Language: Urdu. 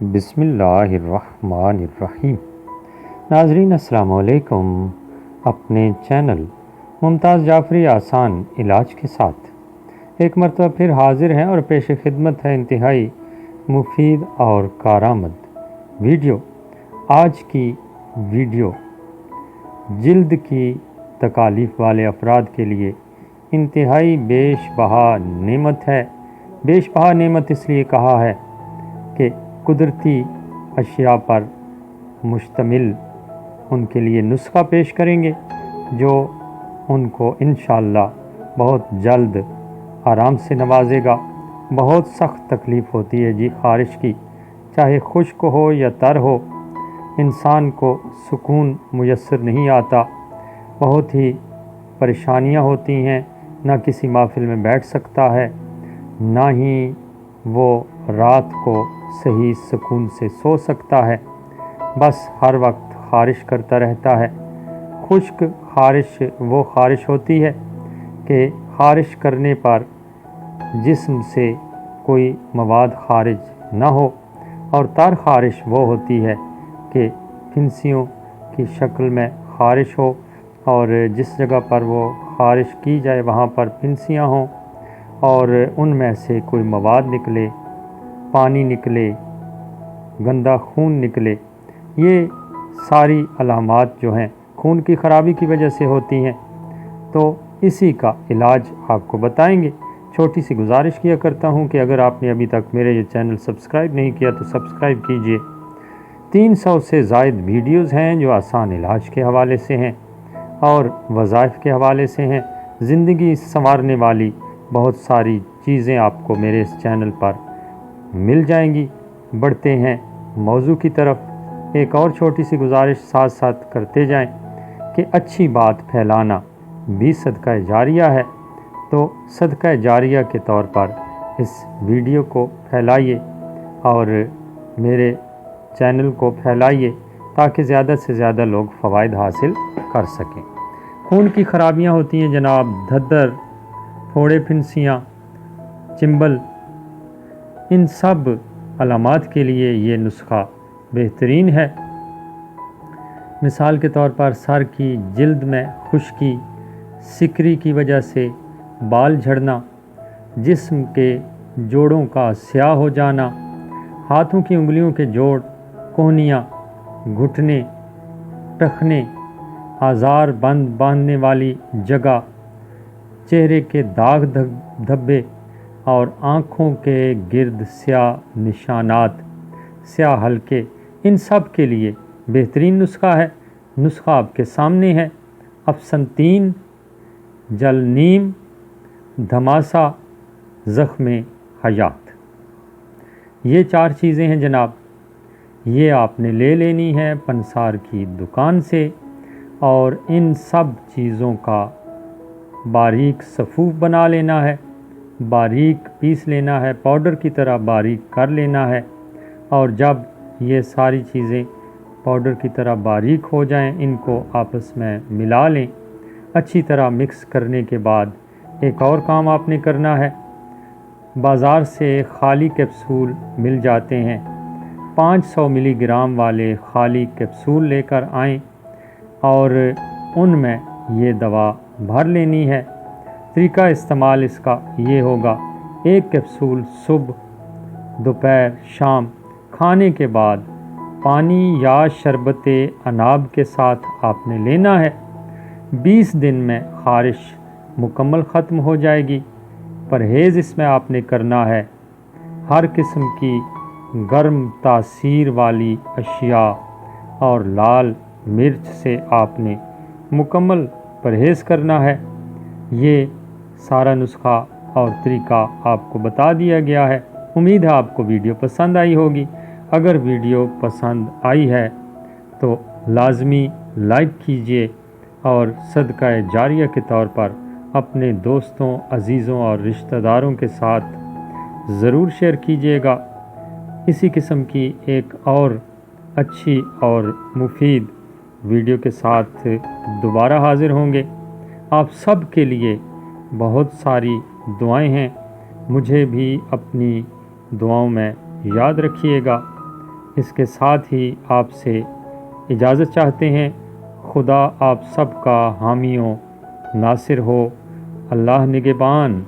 بسم اللہ الرحمن الرحیم۔ ناظرین السلام علیکم۔ اپنے چینل ممتاز جعفری آسان علاج کے ساتھ ایک مرتبہ پھر حاضر ہیں اور پیش خدمت ہے انتہائی مفید اور کارآمد ویڈیو۔ آج کی ویڈیو جلد کی تکالیف والے افراد کے لیے انتہائی بیش بہا نعمت ہے۔ بیش بہا نعمت اس لیے کہا ہے کہ قدرتی اشیاء پر مشتمل ان کے لیے نسخہ پیش کریں گے جو ان کو انشاءاللہ بہت جلد آرام سے نوازے گا۔ بہت سخت تکلیف ہوتی ہے جی خارش کی، چاہے خشک ہو یا تر ہو، انسان کو سکون میسر نہیں آتا، بہت ہی پریشانیاں ہوتی ہیں، نہ کسی محفل میں بیٹھ سکتا ہے، نہ ہی وہ رات کو صحیح سکون سے سو سکتا ہے، بس ہر وقت خارش کرتا رہتا ہے۔ خشک خارش وہ خارش ہوتی ہے کہ خارش کرنے پر جسم سے کوئی مواد خارج نہ ہو، اور تر خارش وہ ہوتی ہے کہ پھنسیوں کی شکل میں خارش ہو اور جس جگہ پر وہ خارش کی جائے وہاں پر پھنسیاں ہوں اور ان میں سے کوئی مواد نکلے، پانی نکلے، گندا خون نکلے۔ یہ ساری علامات جو ہیں خون کی خرابی کی وجہ سے ہوتی ہیں، تو اسی کا علاج آپ کو بتائیں گے۔ چھوٹی سی گزارش کیا کرتا ہوں کہ اگر آپ نے ابھی تک میرے یہ چینل سبسکرائب نہیں کیا تو سبسکرائب کیجئے۔ 300 سے زائد ویڈیوز ہیں جو آسان علاج کے حوالے سے ہیں اور وظائف کے حوالے سے ہیں۔ زندگی سنوارنے والی بہت ساری چیزیں آپ کو میرے اس چینل پر مل جائیں گی۔ بڑھتے ہیں موضوع کی طرف۔ ایک اور چھوٹی سی گزارش ساتھ ساتھ کرتے جائیں کہ اچھی بات پھیلانا بھی صدقہ جاریہ ہے، تو صدقہ جاریہ کے طور پر اس ویڈیو کو پھیلائیے اور میرے چینل کو پھیلائیے تاکہ زیادہ سے زیادہ لوگ فوائد حاصل کر سکیں۔ خون کی خرابیاں ہوتی ہیں جناب، دھدر، پھوڑے، پھنسیاں، چنبل، ان سب علامات کے لیے یہ نسخہ بہترین ہے۔ مثال کے طور پر سر کی جلد میں خشکی، سکری کی وجہ سے بال جھڑنا، جسم کے جوڑوں کا سیاہ ہو جانا، ہاتھوں کی انگلیوں کے جوڑ، کہنیاں، گھٹنے، ٹخنے، آزار باندھنے والی جگہ، چہرے کے داغ دھبے اور آنکھوں کے گرد سیاہ نشانات، سیاہ حلقے، ان سب کے لیے بہترین نسخہ ہے۔ نسخہ آپ کے سامنے ہے۔ افسنتین، جلنیم، دھماسا، زخم حیات، یہ 4 چیزیں ہیں جناب۔ یہ آپ نے لے لینی ہے پنسار کی دکان سے اور ان سب چیزوں کا باریک صفوف بنا لینا ہے، باریک پیس لینا ہے، پاؤڈر کی طرح باریک کر لینا ہے، اور جب یہ ساری چیزیں پاؤڈر کی طرح باریک ہو جائیں ان کو آپس میں ملا لیں۔ اچھی طرح مکس کرنے کے بعد ایک اور کام آپ نے کرنا ہے۔ بازار سے خالی کیپسول مل جاتے ہیں، 500 ملی گرام والے خالی کیپسول لے کر آئیں اور ان میں یہ دوا بھر لینی ہے۔ طریقہ استعمال اس کا یہ ہوگا: 1 کیپسول صبح، دوپہر، شام کھانے کے بعد پانی یا شربت عناب کے ساتھ آپ نے لینا ہے۔ 20 دن میں خارش مکمل ختم ہو جائے گی۔ پرہیز اس میں آپ نے کرنا ہے، ہر قسم کی گرم تاثیر والی اشیاء اور لال مرچ سے آپ نے مکمل پرہیز کرنا ہے۔ یہ سارا نسخہ اور طریقہ آپ کو بتا دیا گیا ہے۔ امید ہے آپ کو ویڈیو پسند آئی ہوگی۔ اگر ویڈیو پسند آئی ہے تو لازمی لائک کیجئے اور صدقہ جاریہ کے طور پر اپنے دوستوں، عزیزوں اور رشتہ داروں کے ساتھ ضرور شیئر کیجئے گا۔ اسی قسم کی ایک اور اچھی اور مفید ویڈیو کے ساتھ دوبارہ حاضر ہوں گے۔ آپ سب کے لیے بہت ساری دعائیں ہیں، مجھے بھی اپنی دعاؤں میں یاد رکھیے گا۔ اس کے ساتھ ہی آپ سے اجازت چاہتے ہیں۔ خدا آپ سب کا حامی و ناصر ہو۔ اللہ نگہبان۔